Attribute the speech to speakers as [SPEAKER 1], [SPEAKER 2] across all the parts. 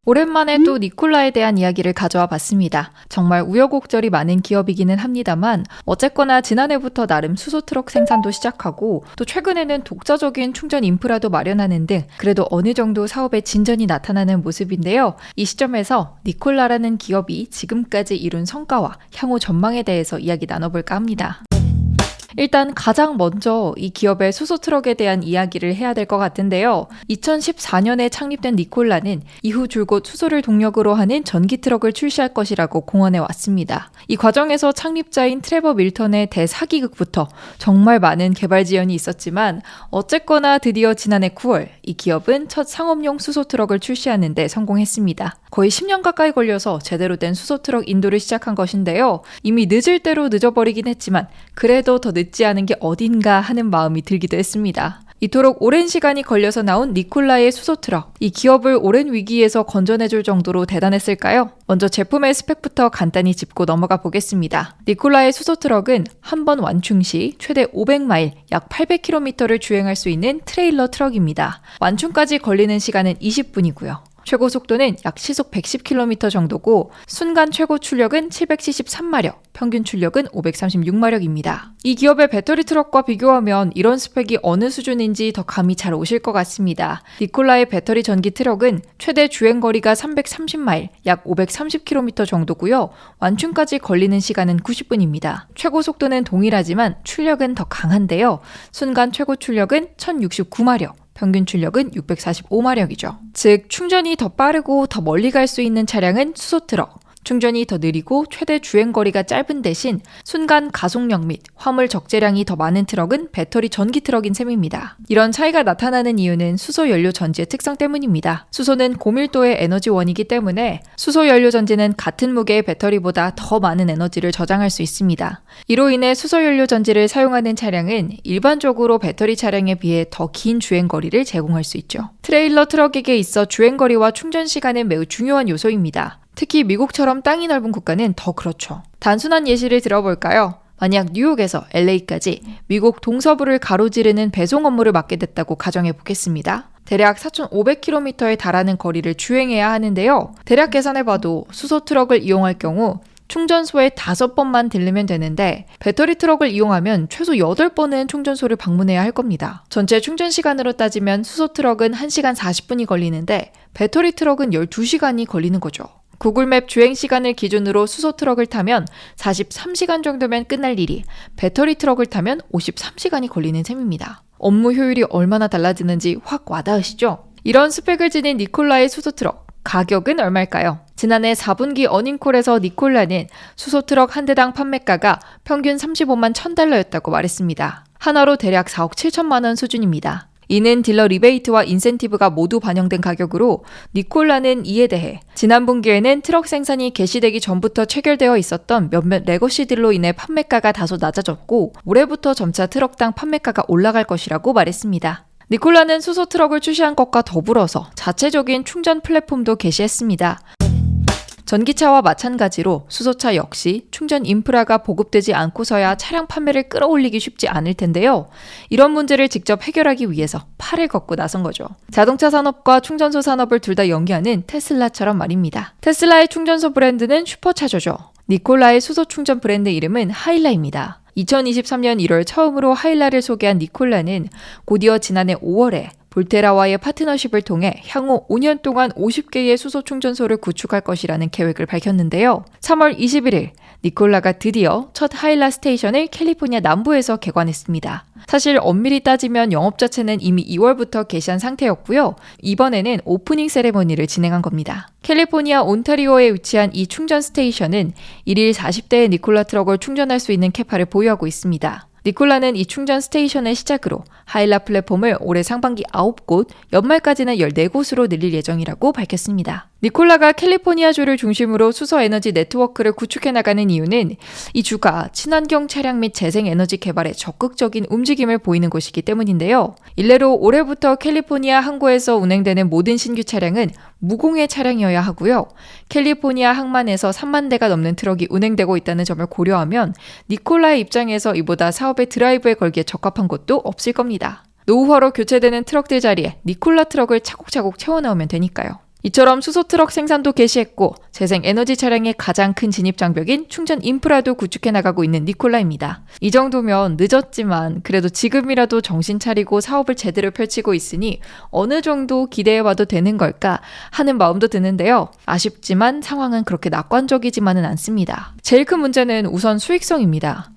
[SPEAKER 1] 오랜만에 또 니콜라에 대한 이야기를 가져와 봤습니다. 정말 우여곡절이 많은 기업이기는 합니다만 어쨌거나 지난해부터 나름 수소트럭 생산도 시작하고 또 최근에는 독자적인 충전 인프라도 마련하는 등 그래도 어느 정도 사업에 진전이 나타나는 모습인데요. 이 시점에서 니콜라라는 기업이 지금까지 이룬 성과와 향후 전망에 대해서 이야기 나눠볼까 합니다. 일단 가장 먼저 이 기업의 수소트럭에 대한 이야기를 해야 될 것 같은데요. 2014년에 창립된 니콜라는 이후 줄곧 수소를 동력으로 하는 전기트럭을 출시할 것이라고 공언해 왔습니다. 이 과정에서 창립자인 트레버 밀턴의 대사기극부터 정말 많은 개발 지연이 있었지만 어쨌거나 드디어 지난해 9월 이 기업은 첫 상업용 수소트럭을 출시하는 데 성공했습니다. 거의 10년 가까이 걸려서 제대로 된 수소트럭 인도를 시작한 것인데요. 이미 늦을 대로 늦어버리긴 했지만 그래도 더 늦지 않은 게 어딘가 하는 마음이 들기도 했습니다. 이토록 오랜 시간이 걸려서 나온 니콜라의 수소트럭. 이 기업을 오랜 위기에서 건져내줄 정도로 대단했을까요? 먼저 제품의 스펙부터 간단히 짚고 넘어가 보겠습니다. 니콜라의 수소트럭은 한 번 완충 시 최대 500마일, 약 800km를 주행할 수 있는 트레일러 트럭입니다. 완충까지 걸리는 시간은 20분이고요. 최고 속도는 약 시속 110km 정도고 순간 최고 출력은 773마력, 평균 출력은 536마력입니다. 이 기업의 배터리 트럭과 비교하면 이런 스펙이 어느 수준인지 더 감이 잘 오실 것 같습니다. 니콜라의 배터리 전기 트럭은 최대 주행거리가 330마일, 약 530km 정도고요. 완충까지 걸리는 시간은 90분입니다. 최고 속도는 동일하지만 출력은 더 강한데요. 순간 최고 출력은 1069마력, 평균 출력은 645마력이죠. 즉 충전이 더 빠르고 더 멀리 갈 수 있는 차량은 수소트럭, 충전이 더 느리고 최대 주행거리가 짧은 대신 순간 가속력 및 화물 적재량이 더 많은 트럭은 배터리 전기 트럭인 셈입니다. 이런 차이가 나타나는 이유는 수소연료 전지의 특성 때문입니다. 수소는 고밀도의 에너지원이기 때문에 수소연료 전지는 같은 무게의 배터리보다 더 많은 에너지를 저장할 수 있습니다. 이로 인해 수소연료 전지를 사용하는 차량은 일반적으로 배터리 차량에 비해 더 긴 주행거리를 제공할 수 있죠. 트레일러 트럭에게 있어 주행거리와 충전 시간은 매우 중요한 요소입니다. 특히 미국처럼 땅이 넓은 국가는 더 그렇죠. 단순한 예시를 들어볼까요? 만약 뉴욕에서 LA까지 미국 동서부를 가로지르는 배송 업무를 맡게 됐다고 가정해 보겠습니다. 대략 4,500km에 달하는 거리를 주행해야 하는데요. 대략 계산해봐도 수소 트럭을 이용할 경우 충전소에 5번만 들르면 되는데 배터리 트럭을 이용하면 최소 8번은 충전소를 방문해야 할 겁니다. 전체 충전 시간으로 따지면 수소 트럭은 1시간 40분이 걸리는데 배터리 트럭은 12시간이 걸리는 거죠. 구글맵 주행시간을 기준으로 수소 트럭을 타면 43시간 정도면 끝날 일이 배터리 트럭을 타면 53시간이 걸리는 셈입니다. 업무 효율이 얼마나 달라지는지 확 와닿으시죠? 이런 스펙을 지닌 니콜라의 수소 트럭, 가격은 얼마일까요? 지난해 4분기 어닝콜에서 니콜라는 수소 트럭 한 대당 판매가가 평균 35만 1,000달러였다고 말했습니다. 하나로 대략 4억 7천만 원 수준입니다. 이는 딜러 리베이트와 인센티브가 모두 반영된 가격으로 니콜라는 이에 대해 지난 분기에는 트럭 생산이 개시되기 전부터 체결되어 있었던 몇몇 레거시 딜로 인해 판매가가 다소 낮아졌고 올해부터 점차 트럭당 판매가가 올라갈 것이라고 말했습니다. 니콜라는 수소 트럭을 출시한 것과 더불어서 자체적인 충전 플랫폼도 개시했습니다. 전기차와 마찬가지로 수소차 역시 충전 인프라가 보급되지 않고서야 차량 판매를 끌어올리기 쉽지 않을 텐데요. 이런 문제를 직접 해결하기 위해서 팔을 걷고 나선 거죠. 자동차 산업과 충전소 산업을 둘 다 연계하는 테슬라처럼 말입니다. 테슬라의 충전소 브랜드는 슈퍼차저죠. 니콜라의 수소 충전 브랜드 이름은 하일라입니다. 2023년 1월 처음으로 하일라를 소개한 니콜라는 곧이어 지난해 5월에 볼테라와의 파트너십을 통해 향후 5년 동안 50개의 수소 충전소를 구축할 것이라는 계획을 밝혔는데요. 3월 21일 니콜라가 드디어 첫 하일라 스테이션을 캘리포니아 남부에서 개관했습니다. 사실 엄밀히 따지면 영업 자체는 이미 2월부터 개시한 상태였고요. 이번에는 오프닝 세레모니를 진행한 겁니다. 캘리포니아 온타리오에 위치한 이 충전 스테이션은 1일 40대의 니콜라 트럭을 충전할 수 있는 캐파를 보유하고 있습니다. 니콜라는 이 충전 스테이션을 시작으로 하일라 플랫폼을 올해 상반기 9곳, 연말까지는 14곳으로 늘릴 예정이라고 밝혔습니다. 니콜라가 캘리포니아주를 중심으로 수소에너지 네트워크를 구축해 나가는 이유는 이 주가 친환경 차량 및 재생에너지 개발에 적극적인 움직임을 보이는 곳이기 때문인데요. 일례로 올해부터 캘리포니아 항구에서 운행되는 모든 신규 차량은 무공해 차량이어야 하고요. 캘리포니아 항만에서 3만 대가 넘는 트럭이 운행되고 있다는 점을 고려하면 니콜라의 입장에서 이보다 사업의 드라이브에 걸기에 적합한 곳도 없을 겁니다. 노후화로 교체되는 트럭들 자리에 니콜라 트럭을 차곡차곡 채워넣으면 되니까요. 이처럼 수소트럭 생산도 개시했고 재생에너지 차량의 가장 큰 진입 장벽인 충전 인프라도 구축해 나가고 있는 니콜라입니다. 이 정도면 늦었지만 그래도 지금이라도 정신 차리고 사업을 제대로 펼치고 있으니 어느 정도 기대해봐도 되는 걸까 하는 마음도 드는데요. 아쉽지만 상황은 그렇게 낙관적이지만은 않습니다. 제일 큰 문제는 우선 수익성입니다.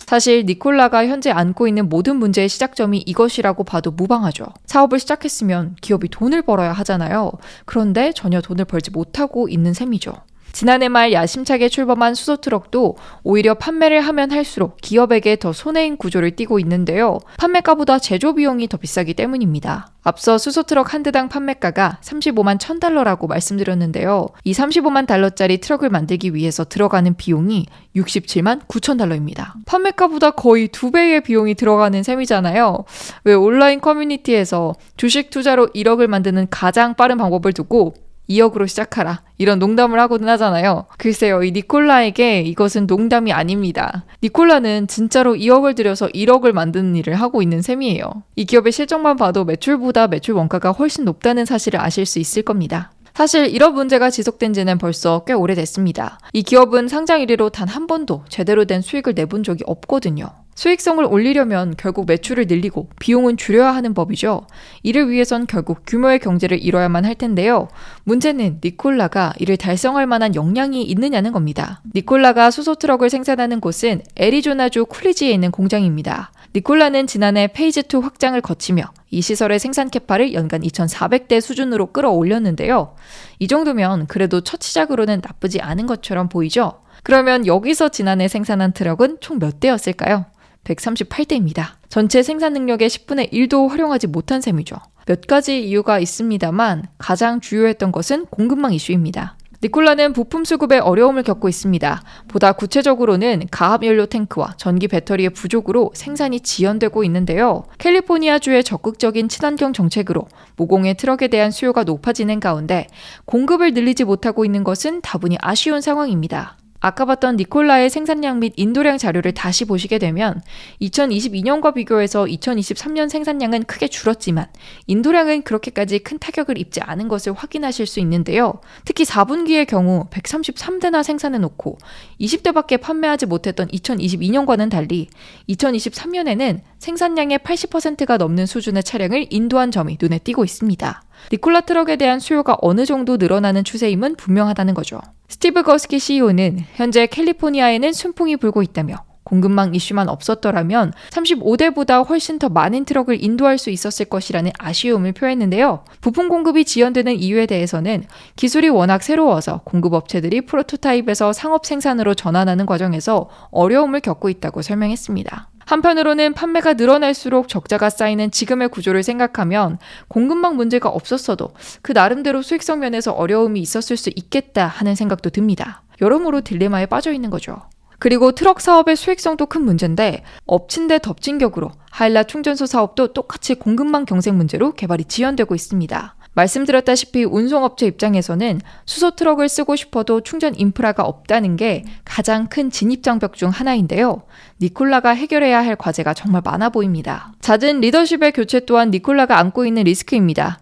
[SPEAKER 1] 사실 니콜라가 현재 안고 있는 모든 문제의 시작점이 이것이라고 봐도 무방하죠. 사업을 시작했으면 기업이 돈을 벌어야 하잖아요. 그런데 전혀 돈을 벌지 못하고 있는 셈이죠. 지난해 말 야심차게 출범한 수소트럭도 오히려 판매를 하면 할수록 기업에게 더 손해인 구조를 띠고 있는데요. 판매가보다 제조 비용이 더 비싸기 때문입니다. 앞서 수소트럭 한 대당 판매가가 35만 $1,000라고 말씀드렸는데요. 이 35만 달러짜리 트럭을 만들기 위해서 들어가는 비용이 67만 $9,000입니다. 판매가보다 거의 2배의 비용이 들어가는 셈이잖아요. 왜 온라인 커뮤니티에서 주식 투자로 1억을 만드는 가장 빠른 방법을 두고 2억으로 시작하라 이런 농담을 하거든 하잖아요. 글쎄요, 이 니콜라에게 이것은 농담이 아닙니다. 니콜라는 진짜로 2억을 들여서 1억을 만드는 일을 하고 있는 셈이에요. 이 기업의 실적만 봐도 매출보다 매출 원가가 훨씬 높다는 사실을 아실 수 있을 겁니다. 사실 이런 문제가 지속된 지는 벌써 꽤 오래됐습니다. 이 기업은 상장 이래로 단 한 번도 제대로 된 수익을 내본 적이 없거든요. 수익성을 올리려면 결국 매출을 늘리고 비용은 줄여야 하는 법이죠. 이를 위해선 결국 규모의 경제를 이뤄야만 할 텐데요. 문제는 니콜라가 이를 달성할 만한 역량이 있느냐는 겁니다. 니콜라가 수소트럭을 생산하는 곳은 애리조나주 쿨리지에 있는 공장입니다. 니콜라는 지난해 페이즈2 확장을 거치며 이 시설의 생산 캐파를 연간 2,400대 수준으로 끌어올렸는데요. 이 정도면 그래도 첫 시작으로는 나쁘지 않은 것처럼 보이죠? 그러면 여기서 지난해 생산한 트럭은 총 몇 대였을까요? 138대입니다. 전체 생산 능력의 10분의 1도 활용하지 못한 셈이죠. 몇 가지 이유가 있습니다만 가장 주요했던 것은 공급망 이슈입니다. 니콜라는 부품 수급에 어려움을 겪고 있습니다. 보다 구체적으로는 가압연료 탱크와 전기 배터리의 부족으로 생산이 지연되고 있는데요. 캘리포니아주의 적극적인 친환경 정책으로 모공의 트럭에 대한 수요가 높아지는 가운데 공급을 늘리지 못하고 있는 것은 다분히 아쉬운 상황입니다. 아까 봤던 니콜라의 생산량 및 인도량 자료를 다시 보시게 되면 2022년과 비교해서 2023년 생산량은 크게 줄었지만 인도량은 그렇게까지 큰 타격을 입지 않은 것을 확인하실 수 있는데요. 특히 4분기의 경우 133대나 생산해놓고 20대밖에 판매하지 못했던 2022년과는 달리 2023년에는 생산량의 80%가 넘는 수준의 차량을 인도한 점이 눈에 띄고 있습니다. 니콜라 트럭에 대한 수요가 어느 정도 늘어나는 추세임은 분명하다는 거죠. 스티브 거스키 CEO는 현재 캘리포니아에는 순풍이 불고 있다며 공급망 이슈만 없었더라면 35대보다 훨씬 더 많은 트럭을 인도할 수 있었을 것이라는 아쉬움을 표했는데요. 부품 공급이 지연되는 이유에 대해서는 기술이 워낙 새로워서 공급업체들이 프로토타입에서 상업 생산으로 전환하는 과정에서 어려움을 겪고 있다고 설명했습니다. 한편으로는 판매가 늘어날수록 적자가 쌓이는 지금의 구조를 생각하면 공급망 문제가 없었어도 그 나름대로 수익성 면에서 어려움이 있었을 수 있겠다 하는 생각도 듭니다. 여러모로 딜레마에 빠져 있는 거죠. 그리고 트럭 사업의 수익성도 큰 문제인데 엎친 데 덮친 격으로 하일라 충전소 사업도 똑같이 공급망 경색 문제로 개발이 지연되고 있습니다. 말씀드렸다시피 운송업체 입장에서는 수소 트럭을 쓰고 싶어도 충전 인프라가 없다는 게 가장 큰 진입장벽 중 하나인데요. 니콜라가 해결해야 할 과제가 정말 많아 보입니다. 잦은 리더십의 교체 또한 니콜라가 안고 있는 리스크입니다.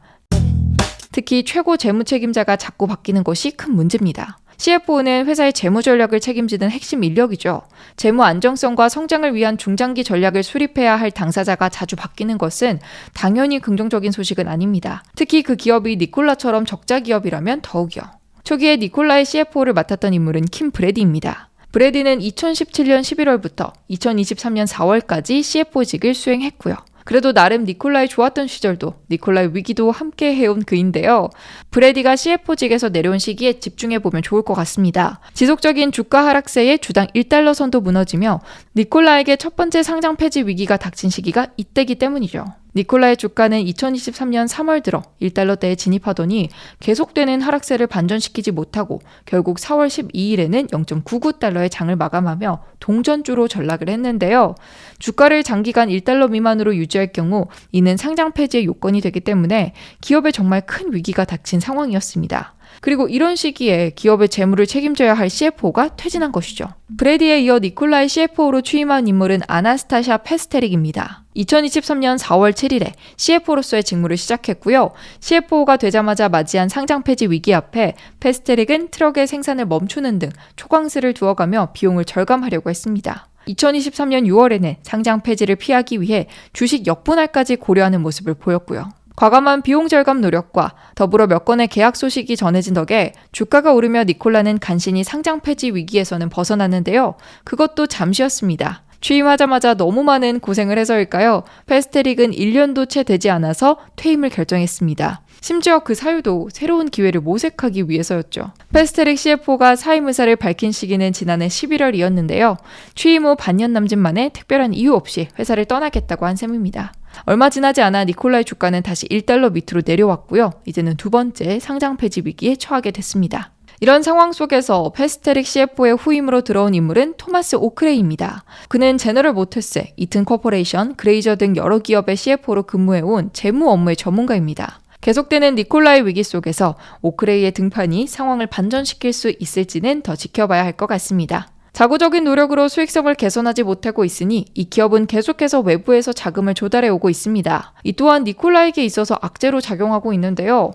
[SPEAKER 1] 특히 최고 재무 책임자가 자꾸 바뀌는 것이 큰 문제입니다. CFO는 회사의 재무 전략을 책임지는 핵심 인력이죠. 재무 안정성과 성장을 위한 중장기 전략을 수립해야 할 당사자가 자주 바뀌는 것은 당연히 긍정적인 소식은 아닙니다. 특히 그 기업이 니콜라처럼 적자 기업이라면 더욱이요. 초기에 니콜라의 CFO를 맡았던 인물은 킴 브래디입니다. 브래디는 2017년 11월부터 2023년 4월까지 CFO직을 수행했고요. 그래도 나름 니콜라의 좋았던 시절도 니콜라의 위기도 함께 해온 그인데요. 브래디가 CFO직에서 내려온 시기에 집중해보면 좋을 것 같습니다. 지속적인 주가 하락세에 주당 $1 선도 무너지며 니콜라에게 첫 번째 상장 폐지 위기가 닥친 시기가 이때기 때문이죠. 니콜라의 주가는 2023년 3월 들어 $1대에 진입하더니 계속되는 하락세를 반전시키지 못하고 결국 4월 12일에는 $0.99의 장을 마감하며 동전주로 전락을 했는데요. 주가를 장기간 $1 미만으로 유지할 경우 이는 상장 폐지의 요건이 되기 때문에 기업에 정말 큰 위기가 닥친 상황이었습니다. 그리고 이런 시기에 기업의 재무를 책임져야 할 CFO가 퇴진한 것이죠. 브래디에 이어 니콜라의 CFO로 취임한 인물은 아나스타샤 페스테릭입니다. 2023년 4월 7일에 CFO로서의 직무를 시작했고요. CFO가 되자마자 맞이한 상장 폐지 위기 앞에 페스테릭은 트럭의 생산을 멈추는 등 초강세를 두어가며 비용을 절감하려고 했습니다. 2023년 6월에는 상장 폐지를 피하기 위해 주식 역분할까지 고려하는 모습을 보였고요. 과감한 비용 절감 노력과 더불어 몇 건의 계약 소식이 전해진 덕에 주가가 오르며 니콜라는 간신히 상장 폐지 위기에서는 벗어났는데요. 그것도 잠시였습니다. 취임하자마자 너무 많은 고생을 해서일까요? 페스테릭은 1년도 채 되지 않아서 퇴임을 결정했습니다. 심지어 그 사유도 새로운 기회를 모색하기 위해서였죠. 페스테릭 CFO가 사임 의사를 밝힌 시기는 지난해 11월이었는데요. 취임 후 반년 남짓 만에 특별한 이유 없이 회사를 떠나겠다고 한 셈입니다. 얼마 지나지 않아 니콜라의 주가는 다시 1달러 밑으로 내려왔고요. 이제는 두 번째 상장 폐지 위기에 처하게 됐습니다. 이런 상황 속에서 페스테릭 CFO의 후임으로 들어온 인물은 토마스 오크레이입니다. 그는 제너럴 모터스, 이튼 코퍼레이션, 그레이저 등 여러 기업의 CFO로 근무해온 재무 업무의 전문가입니다. 계속되는 니콜라의 위기 속에서 오크레이의 등판이 상황을 반전시킬 수 있을지는 더 지켜봐야 할 것 같습니다. 자구적인 노력으로 수익성을 개선하지 못하고 있으니 이 기업은 계속해서 외부에서 자금을 조달해 오고 있습니다. 이 또한 니콜라에게 있어서 악재로 작용하고 있는데요.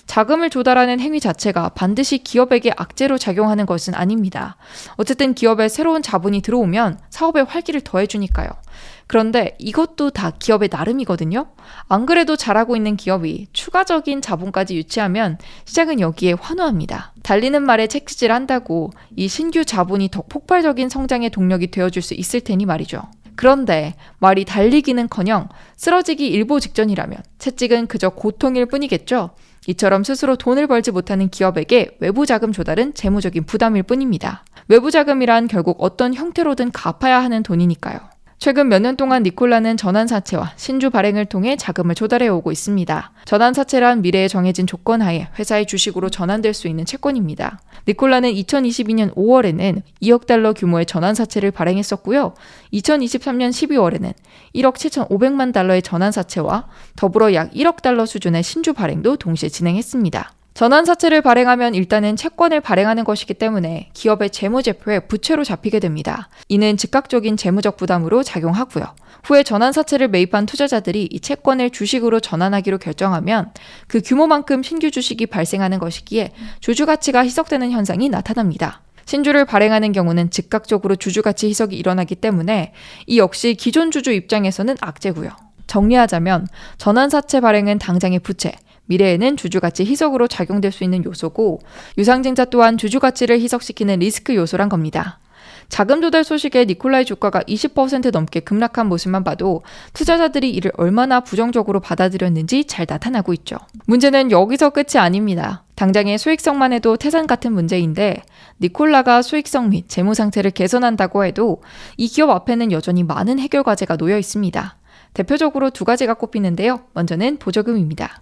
[SPEAKER 1] 자금을 조달하는 행위 자체가 반드시 기업에게 악재로 작용하는 것은 아닙니다. 어쨌든 기업에 새로운 자본이 들어오면 사업에 활기를 더해주니까요. 그런데 이것도 다 기업의 나름이거든요. 안 그래도 잘하고 있는 기업이 추가적인 자본까지 유치하면 시장은 여기에 환호합니다. 달리는 말에 채찍질 한다고 이 신규 자본이 더 폭발적인 성장의 동력이 되어줄 수 있을 테니 말이죠. 그런데 말이 달리기는커녕 쓰러지기 일보 직전이라면 채찍은 그저 고통일 뿐이겠죠. 이처럼 스스로 돈을 벌지 못하는 기업에게 외부 자금 조달은 재무적인 부담일 뿐입니다. 외부 자금이란 결국 어떤 형태로든 갚아야 하는 돈이니까요. 최근 몇 년 동안 니콜라는 전환사채와 신주 발행을 통해 자금을 조달해 오고 있습니다. 전환사채란 미래에 정해진 조건 하에 회사의 주식으로 전환될 수 있는 채권입니다. 니콜라는 2022년 5월에는 2억 달러 규모의 전환사채를 발행했었고요. 2023년 12월에는 1억 7,500만 달러의 전환사채와 더불어 약 1억 달러 수준의 신주 발행도 동시에 진행했습니다. 전환사채를 발행하면 일단은 채권을 발행하는 것이기 때문에 기업의 재무제표에 부채로 잡히게 됩니다. 이는 즉각적인 재무적 부담으로 작용하고요. 후에 전환사채를 매입한 투자자들이 이 채권을 주식으로 전환하기로 결정하면 그 규모만큼 신규 주식이 발생하는 것이기에 주주가치가 희석되는 현상이 나타납니다. 신주를 발행하는 경우는 즉각적으로 주주가치 희석이 일어나기 때문에 이 역시 기존 주주 입장에서는 악재고요. 정리하자면 전환사채 발행은 당장의 부채, 미래에는 주주가치 희석으로 작용될 수 있는 요소고 유상증자 또한 주주가치를 희석시키는 리스크 요소란 겁니다. 자금 조달 소식에 니콜라의 주가가 20% 넘게 급락한 모습만 봐도 투자자들이 이를 얼마나 부정적으로 받아들였는지 잘 나타나고 있죠. 문제는 여기서 끝이 아닙니다. 당장의 수익성만 해도 태산 같은 문제인데 니콜라가 수익성 및 재무 상태를 개선한다고 해도 이 기업 앞에는 여전히 많은 해결 과제가 놓여 있습니다. 대표적으로 두 가지가 꼽히는데요. 먼저는 보조금입니다.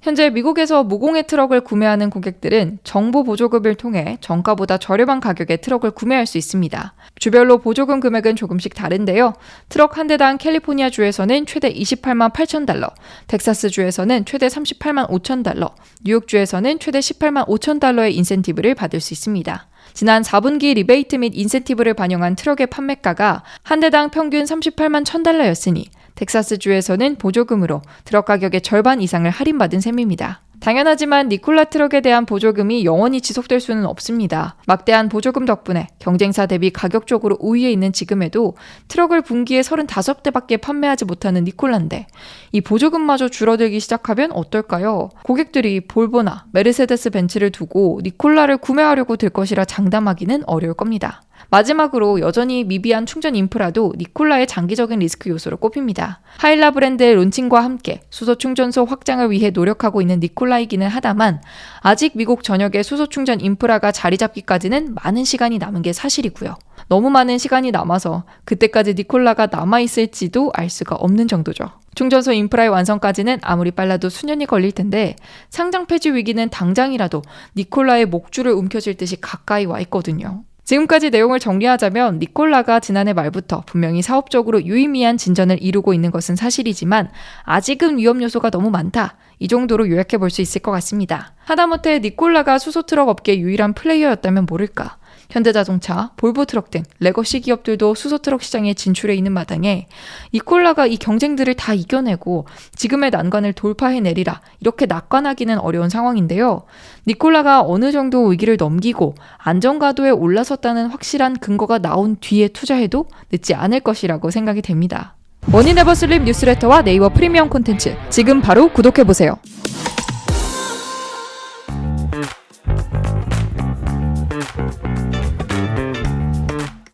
[SPEAKER 1] 현재 미국에서 무공해 트럭을 구매하는 고객들은 정부 보조금을 통해 정가보다 저렴한 가격에 트럭을 구매할 수 있습니다. 주별로 보조금 금액은 조금씩 다른데요. 트럭 한 대당 캘리포니아주에서는 최대 28만 8천 달러, 텍사스주에서는 최대 38만 5천 달러, 뉴욕주에서는 최대 18만 5천 달러의 인센티브를 받을 수 있습니다. 지난 4분기 리베이트 및 인센티브를 반영한 트럭의 판매가가 한 대당 평균 38만 1천 달러였으니 텍사스주에서는 보조금으로 트럭 가격의 절반 이상을 할인받은 셈입니다. 당연하지만 니콜라 트럭에 대한 보조금이 영원히 지속될 수는 없습니다. 막대한 보조금 덕분에 경쟁사 대비 가격적으로 우위에 있는 지금에도 트럭을 분기에 35대밖에 판매하지 못하는 니콜라인데 이 보조금마저 줄어들기 시작하면 어떨까요? 고객들이 볼보나 메르세데스 벤츠를 두고 니콜라를 구매하려고 들 것이라 장담하기는 어려울 겁니다. 마지막으로 여전히 미비한 충전 인프라도 니콜라의 장기적인 리스크 요소로 꼽힙니다. 하일라 브랜드의 론칭과 함께 수소 충전소 확장을 위해 노력하고 있는 니콜라이기는 하다만 아직 미국 전역의 수소 충전 인프라가 자리 잡기까지는 많은 시간이 남은 게 사실이고요. 너무 많은 시간이 남아서 그때까지 니콜라가 남아있을지도 알 수가 없는 정도죠. 충전소 인프라의 완성까지는 아무리 빨라도 수년이 걸릴 텐데 상장 폐지 위기는 당장이라도 니콜라의 목줄을 움켜쥘 듯이 가까이 와 있거든요. 지금까지 내용을 정리하자면 니콜라가 지난해 말부터 분명히 사업적으로 유의미한 진전을 이루고 있는 것은 사실이지만 아직은 위험 요소가 너무 많다. 이 정도로 요약해 볼 수 있을 것 같습니다. 하다못해 니콜라가 수소트럭 업계의 유일한 플레이어였다면 모를까. 현대자동차, 볼보트럭 등 레거시 기업들도 수소트럭 시장에 진출해 있는 마당에 니콜라가 이 경쟁들을 다 이겨내고 지금의 난관을 돌파해내리라 이렇게 낙관하기는 어려운 상황인데요. 니콜라가 어느 정도 위기를 넘기고 안정가도에 올라섰다는 확실한 근거가 나온 뒤에 투자해도 늦지 않을 것이라고 생각이 됩니다. 머니네버슬립 뉴스레터와 네이버 프리미엄 콘텐츠 지금 바로 구독해보세요.